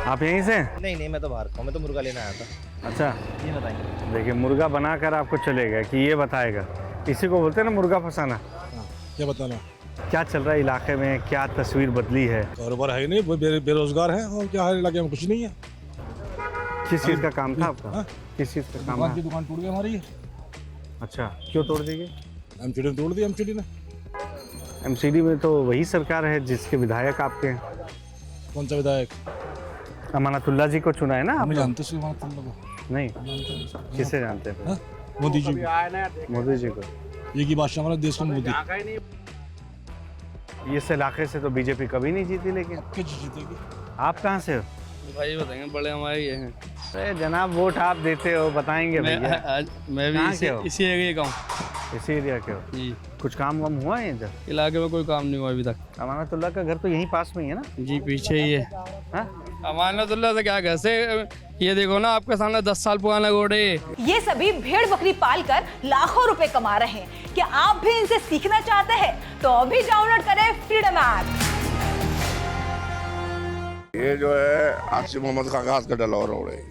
आप यहीं से? नहीं मैं तो बाहर का हूँ, मैं तो मुर्गा लेने आया था। अच्छा, ये बताइए। देखिए मुर्गा बनाकर आपको चलेगा कि ये बताएगा, इसी को बोलते हैं ना मुर्गा फंसाना। क्या बताना, क्या चल रहा है इलाके में, क्या तस्वीर बदली है? कारोबार है ही नहीं, बेरोजगार है और क्या है, इलाके में कुछ नहीं है। किस चीज़ का काम था आपका? हाँ? किस चीज़ का काम दुकान की है? दुकान टूट गई हमारी। अच्छा, क्यों तोड़ दी गई? एमसीडी ने तोड़ दी, एमसीडी ने। एमसीडी में तो वही सरकार है जिसके विधायक आपके हैं। कौन सा विधायक? अमानतुल्लाह जी को चुना है ना हम आप? जानते हैं को। नहीं, किसे जानते हैं? हाँ? मोदी जी को। मोदी जी को। ये की बादशाह हमारे देश का मोदी। इस इलाके से तो बीजेपी कभी नहीं जीती, लेकिन क्या जीतेगी? आप कहाँ से हो? भाई बताएंगे, बड़े हमारे ये हैं। अरे जनाब, वोट आप देते हो, बताएंगे भैया। मैं भी कहाँ के हो? इसी एरिया का हूँ इसी एरिया के हो? जी। कुछ काम वाम हुआ है इधर? इलाके में कोई काम नहीं हुआ अभी तक। अमानतुल्लाह का घर तो यहीं पास में ही है ना? जी पीछे ही है। हाँ? अमानतुल्लाह से क्या घर से, ये देखो ना आपके सामने 10 साल पुराना रोड है। ये सभी भेड़ बकरी पालकर लाखों रुपए कमा रहे हैं। क्या आप भी इनसे सीखना चाहते हैं? तो अभी डाउनलोड करें फ्रीडम ऐप। ये जो है आसिफ मोहम्मद खान का हाथ का डला हुआ रोड है।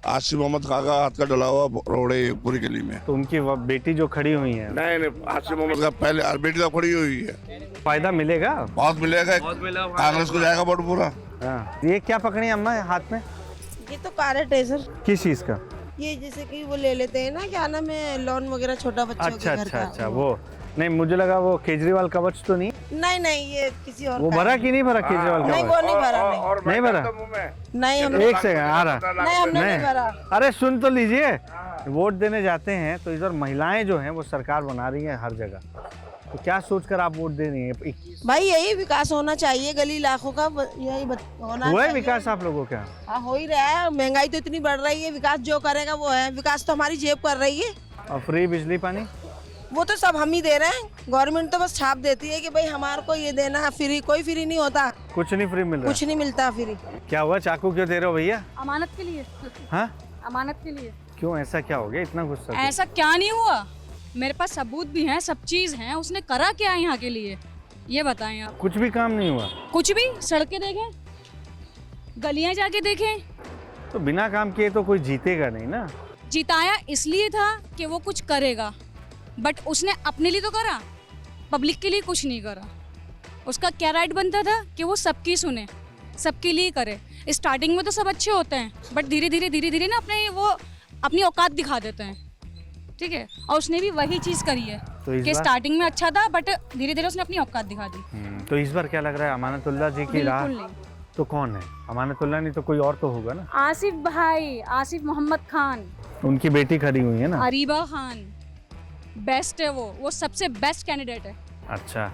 आसिफ मोहम्मद खान का हाथ का डला हुआ रोड है पूरी गली में। तो उनकी बेटी जो खड़ी हुई है, नहीं आसिफ मोहम्मद का पहले बेटी तो खड़ी हुई है। फायदा मिलेगा? बहुत मिलेगा, कांग्रेस को जाएगा वोट पूरा। हाँ। ये क्या पकड़ी अम्मा हाथ में? ये तो कार है, ट्रेजर। किस चीज का? ये जैसे कि वो ले लेते हैं ना, क्या नाम है, लोन वगैरह छोटा बच्चों अच्छा के घर अच्छा का। अच्छा, वो नहीं, मुझे लगा वो केजरीवाल कवच तो नहीं? नहीं ये किसी और वो का भरा है। कि नहीं भरा केजरीवाल नहीं वो कवच? नहीं भरा, नहीं नहीं भरा? नहीं हमने एक सेकंड आ रहा। नहीं हमने नहीं भरा। अरे सुन तो लीजिए, वोट देने जाते हैं तो इधर महिलाएं जो हैं वो सरकार बना रही हैं हर जगह, तो क्या सोचकर आप वोट दे रही हैं? भाई यही विकास होना चाहिए गली इलाकों का, यही होना हुआ है चाहिए। विकास आप लोगों का? हाँ हो ही रहा है, महंगाई तो इतनी बढ़ रही है, विकास जो करेगा वो है। विकास तो हमारी जेब कर रही है। और फ्री बिजली पानी? वो तो सब हम ही दे रहे हैं। गवर्नमेंट तो बस छाप देती है कि भाई हमारे को ये देना है, फ्री कोई फ्री नहीं होता, कुछ नहीं फ्री मिल रहा? कुछ नहीं मिलता फ्री। क्या हुआ, चाकू क्यों दे रहे हो भैया? अमानत के लिए। हाँ, अमानत के लिए। क्यों, ऐसा क्या हो गया, इतना गुस्सा क्यों? ऐसा क्या नहीं हुआ, मेरे पास सबूत भी हैं, सब चीज हैं। उसने करा क्या है यहाँ के लिए, ये बताएं आप। कुछ भी काम नहीं हुआ? कुछ भी, सड़कें देखें, गलियां जाके देखें। तो बिना काम किए तो कोई जीतेगा नहीं ना। जिताया इसलिए था कि वो कुछ करेगा, बट उसने अपने लिए तो करा, पब्लिक के लिए कुछ नहीं करा। उसका क्या राइट बनता था कि वो सबकी सुने, सबके लिए करे। स्टार्टिंग में तो सब अच्छे होते हैं, बट धीरे धीरे ना अपनी औकात दिखा देते हैं, ठीक है। और उसने भी वही चीज करी है कि स्टार्टिंग में अच्छा था, बट धीरे धीरे उसने अपनी औकात दिखा दी। तो इस बार क्या लग रहा है, अमानतुल्लाह जी की राह? बिल्कुल नहीं। तो कौन है? अमानतुल्लाह नहीं तो कोई और तो होगा ना? आसिफ भाई, आसिफ मोहम्मद खान, उनकी बेटी खड़ी हुई है ना? अरीबा खान, बेस्ट है वो सबसे बेस्ट कैंडिडेट है। अच्छा,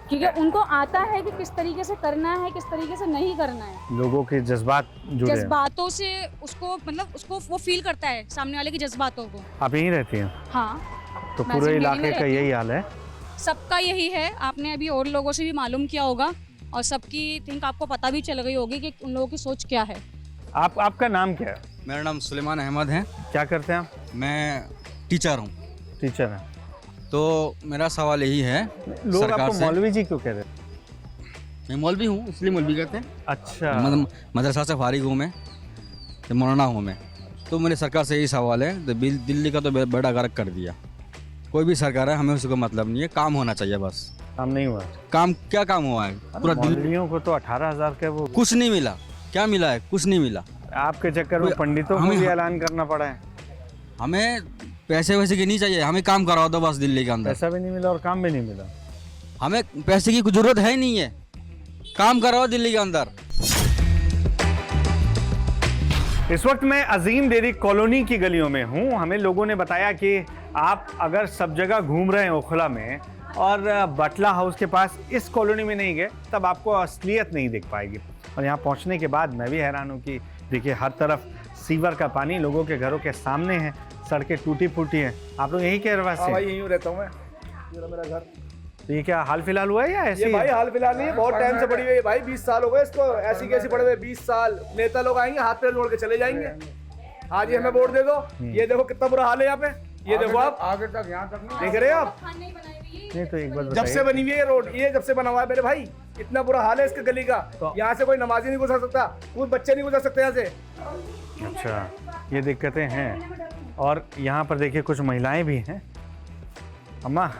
क्योंकि उनको आता है कि किस तरीके से करना है, किस तरीके से नहीं करना है। लोगों के जज्बात जुड़े हैं। जज्बातों से उसको, मतलब उसको वो फील करता है सामने वाले के जज्बातों को। आप यहीं रहती हैं? हाँ, तो मैं पूरे जिंदगी में इलाके का रहती यही हाल है? सबका यही है। आपने अभी और लोगों से भी मालूम किया होगा, और सबकी थिंक आपको पता भी चल गई होगी कि उन लोगों की सोच क्या है। आपका नाम क्या है? मेरा नाम सुलेमान अहमद है। क्या करते हैं आप? मैं टीचर हूँ। टीचर हैं। तो मेरा सवाल यही है, लोग आपको मौलवी जी क्यों कह रहे हैं? मैं मौलवी हूँ इसलिए मौलवी कहते हैं। अच्छा, मदरसा से फारिग हूँ मैं, तो मौलाना हूँ मैं। तो मेरे सरकार से यही सवाल है, तो दिल्ली का तो बेड़ा गर्क कर दिया। कोई भी सरकार है, हमें उसको मतलब नहीं है, काम होना चाहिए बस। काम नहीं हुआ? काम क्या काम हुआ है? पूरा मौलवियों को तो 18,000 का वो कुछ नहीं मिला। क्या मिला है? कुछ नहीं मिला। आपके चक्कर में पंडितों को भी ऐलान करना पड़ा है। हमें पैसे वैसे की नहीं चाहिए, हमें काम कराओ दो बस दिल्ली के अंदर। पैसा भी नहीं मिला और काम भी नहीं मिला। हमें पैसे की कुछ जरूरत है ही नहीं है, काम कराओ दिल्ली के अंदर। इस वक्त मैं अजीम डेरी कॉलोनी की गलियों में हूं। हमें लोगों ने बताया कि आप अगर सब जगह घूम रहे हैं ओखला में और बटला हाउस के पास इस कॉलोनी में नहीं गए, तब आपको असलियत नहीं दिख पाएगी। और यहाँ पहुँचने के बाद मैं भी हैरान हूँ कि देखिए हर तरफ सीवर का पानी लोगों के घरों के सामने है, सड़कें टूटी फूटी हैं। आप लोग यहीं के रहवासी हैं? भाई यहीं रहता हूँ मैं, ये मेरा घर। तो ये क्या हाल फिलहाल हुआ है या ऐसे? ये भाई हाल फिलहाल नहीं है, बहुत टाइम से पड़ी हुई है भाई। 20 साल हो गए इसको ऐसी कैसी पड़े हुए। 20 साल नेता लोग आएंगे, हाथ पैर जोड़ के चले जाएंगे। आज ये हमें वोट दे दो। ये देखो कितना बुरा हाल है यहाँ पे, ये देखो आप आगे तक, यहाँ तक देख रहे हो आप। नहीं तो एक बात जब से बताइए, बनी हुई है ये रोड, ये जब से बना हुआ है मेरे भाई, इतना बुरा हाल है इसके गली का। तो- यहाँ से कोई नमाजी नहीं गुजर सकता, कोई बच्चे नहीं गुजर सकते यहाँ से। अच्छा ये दिक्कतें हैं। और यहाँ पर देखिए कुछ महिलाएं भी हैं। अम्मा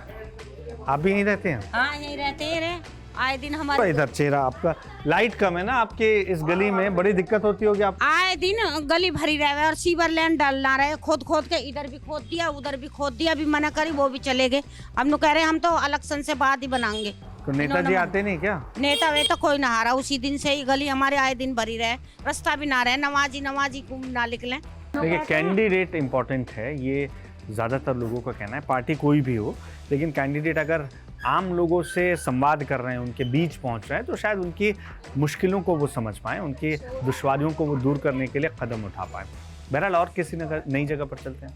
आप भी यहीं रहते हैं? हाँ यही रहते हैं रे, आए दिन तो हमारे इधर चेहरा आपका, लाइट कम है ना आपके इस गली में, बड़ी दिक्कत होती होगी आप। आए दिन गली भरी रहे और सीवर लाइन डालना रहे, खोद खोद के इधर भी खोद दिया उधर भी खोद दिया, अभी मना करी वो भी चले गए। हम लोग कह रहे हैं हम तो इलेक्शन से बाद ही बनाएंगे। तो नेताजी आते नहीं क्या? नेता वेता कोई ना हारा, उसी दिन से ही गली हमारे आए दिन भरी रहे, रास्ता भी ना रहे, नमाजी को ना निकले। देखिए कैंडिडेट इम्पोर्टेंट है, ये ज़्यादातर लोगों का कहना है, पार्टी कोई भी हो, लेकिन कैंडिडेट अगर आम लोगों से संवाद कर रहे हैं, उनके बीच पहुंच रहे हैं, तो शायद उनकी मुश्किलों को वो समझ पाएँ, उनकी दुश्वारियों को वो दूर करने के लिए कदम उठा पाएँ। बहरहाल और किसी नई जगह पर चलते हैं।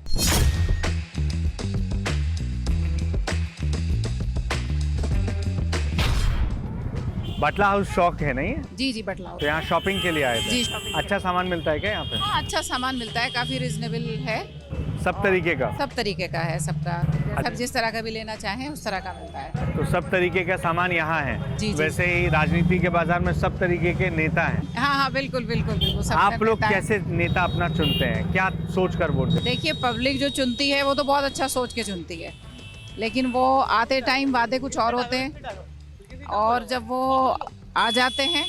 बटला हाउस शॉप है नहीं? जी जी बटलाओ। तो यहाँ शॉपिंग के लिए आए थे? जी शॉपिंग। अच्छा सामान मिलता है क्या यहाँ पे? हाँ अच्छा सामान मिलता है, काफ़ी रिजनेबल है, सब तरीके का? सब तरीके का है सबका, सब जिस तरह का भी लेना चाहें उस तरह का मिलता है। तो सब तरीके का सामान यहाँ है। जी, जी। वैसे ही राजनीति के बाजार में सब तरीके के नेता हैं। हाँ हाँ बिल्कुल बिल्कुल बिल्कुल सब आप लोग नेता हैं। कैसे नेता अपना चुनते हैं, क्या सोच कर वोट देते देखिए पब्लिक जो चुनती है वो तो बहुत अच्छा सोच के चुनती है, लेकिन वो आते टाइम वादे कुछ और होते हैं, और जब वो आ जाते हैं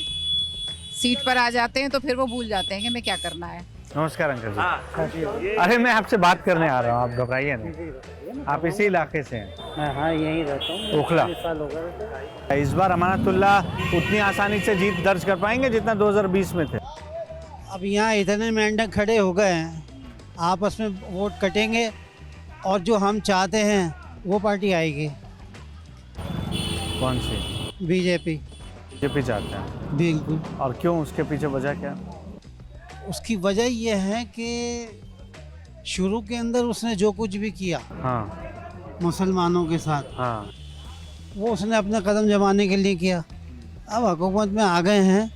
सीट पर आ जाते हैं तो फिर वो भूल जाते हैं कि हमें क्या करना है। नमस्कार अंकल जी। अरे मैं आपसे बात करने आ रहा हूँ, आप घबराइए नहीं। आप इसी इलाके से हैं? हाँ यहीं रहता हूँ, ओखला। साल हो गए। इस बार अमानतुल्लाह उतनी आसानी से जीत दर्ज कर पाएंगे जितना 2020 में थे? अब यहाँ इतने मेंढक खड़े हो गए हैं, आपस में वोट कटेंगे और जो हम चाहते हैं वो पार्टी आएगी। कौन सी? बीजेपी। बीजेपी चाहते हैं? बिल्कुल। और क्यों, उसके पीछे वजह क्या? उसकी वजह यह है कि शुरू के अंदर उसने जो कुछ भी किया हाँ मुसलमानों के साथ, हाँ वो उसने अपने कदम जमाने के लिए किया। अब हुकूमत में आ गए हैं,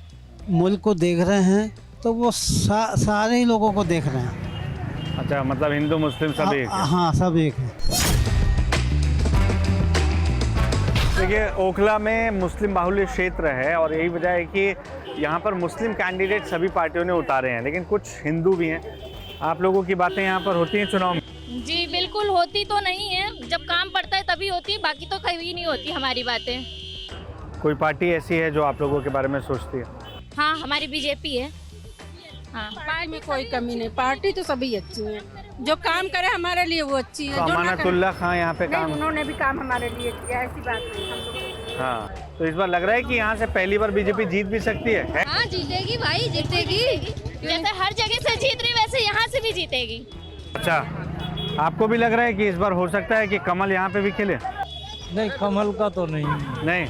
मुल्क को देख रहे हैं, तो वो सारे ही लोगों को देख रहे हैं। अच्छा मतलब हिंदू मुस्लिम सब एक है? हाँ सब एक है। देखिए ओखला में मुस्लिम बाहुल्य क्षेत्र है और यही वजह है कि यहाँ पर मुस्लिम कैंडिडेट सभी पार्टियों ने उतारे हैं, लेकिन कुछ हिंदू भी हैं। आप लोगों की बातें यहाँ पर होती हैं चुनाव में? जी बिल्कुल होती तो नहीं है, जब काम पड़ता है तभी होती है, बाकी तो कभी नहीं होती हमारी बातें। कोई पार्टी ऐसी है जो आप लोगों के बारे में सोचती है? हाँ हमारी बीजेपी है। हाँ पार्टी में कोई कमी नहीं, पार्टी तो सभी अच्छी है, जो काम करे हमारे लिए वो अच्छी है। तो अमानतुल्लाह खां यहाँ पे काम, उन्होंने भी काम हमारे लिए किया, ऐसी बात नहीं हम लोग। हाँ तो इस बार लग रहा है कि यहाँ से पहली बार बीजेपी जीत भी सकती है? हाँ जीतेगी भाई जीतेगी, जैसे हर जगह से जीत रही वैसे यहाँ से भी जीतेगी। अच्छा आपको भी लग रहा है कि इस बार हो सकता है कि कमल यहाँ पे भी खिले? नहीं कमल का तो नहीं। नहीं,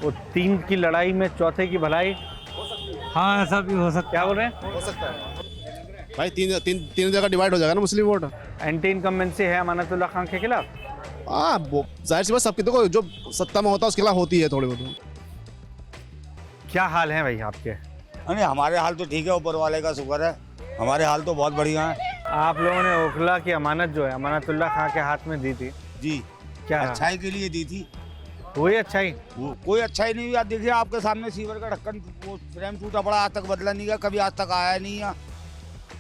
वो 3 की लड़ाई में चौथे की भलाई। हाँ ऐसा भी हो सकता क्या बोल रहे हैं? हो सकता है भाई, तीन जगह डिवाइड हो जाएगा ना मुस्लिम वोट। एंटी इनकम्बेंसी है अमानतुल्लाह खां के खिलाफ? हाँ जाहिर सी बात, सबकी तो जो सत्ता में होता है उसके खिलाफ होती है थोड़ी बहुत। क्या हाल है भाई आपके? अरे हमारे हाल तो ठीक है, ऊपर वाले का शुक्र है, हमारे हाल तो बहुत बढ़िया है। आप लोगों ने ओखला की अमानत जो है अमानतुल्लाह खां के हाथ में दी थी, जी क्या रहा? अच्छाई के लिए दी थी। वही अच्छाई? वो कोई अच्छाई नहीं हुई। देखिए आपके सामने सीवर का ढक्कन वो फ्रेम टूटा पड़ा, आज तक बदला नहीं गया, कभी आज तक आया नहीं है।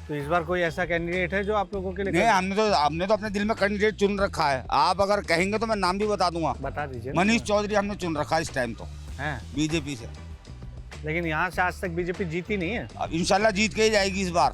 तो इस बार कोई ऐसा कैंडिडेट है जो आप लोगों के लिए? नहीं, हमने तो अपने दिल में कैंडिडेट चुन रखा है। आप अगर कहेंगे तो मैं नाम भी बता दूंगा। बता दीजिए। मनीष चौधरी हमने चुन रखा है इस टाइम तो, हैं? बीजेपी से। लेकिन यहाँ से आज तक बीजेपी जीती नहीं है। अब इंशाल्लाह जीत के ही जाएगी इस बार।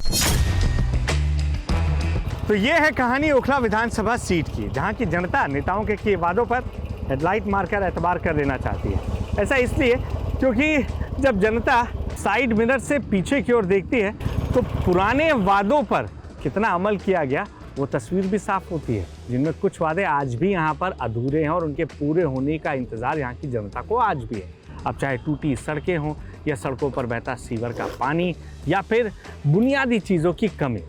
तो ये है कहानी ओखला विधानसभा सीट की, जहाँ की जनता नेताओं के किए वादों पर हेडलाइट मारकर एतबार कर लेना चाहती है। ऐसा इसलिए क्योंकि जब जनता साइड मिरर से पीछे की ओर देखती है तो पुराने वादों पर कितना अमल किया गया वो तस्वीर भी साफ होती है, जिनमें कुछ वादे आज भी यहाँ पर अधूरे हैं और उनके पूरे होने का इंतज़ार यहाँ की जनता को आज भी है। अब चाहे टूटी सड़कें हों या सड़कों पर बहता सीवर का पानी या फिर बुनियादी चीज़ों की कमी,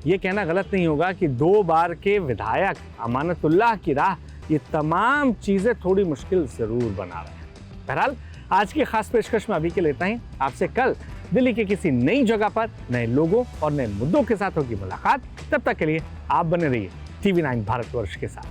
ये कहना गलत नहीं होगा कि 2 बार के विधायक अमानतुल्लाह की राह ये तमाम चीज़ें थोड़ी मुश्किल ज़रूर बना रहे हैं। बहरहाल आज की खास पेशकश में अभी के लेता ही, आपसे कल दिल्ली के किसी नई जगह पर नए लोगों और नए मुद्दों के साथ होगी मुलाकात। तब तक के लिए आप बने रहिए TV9 भारतवर्ष के साथ।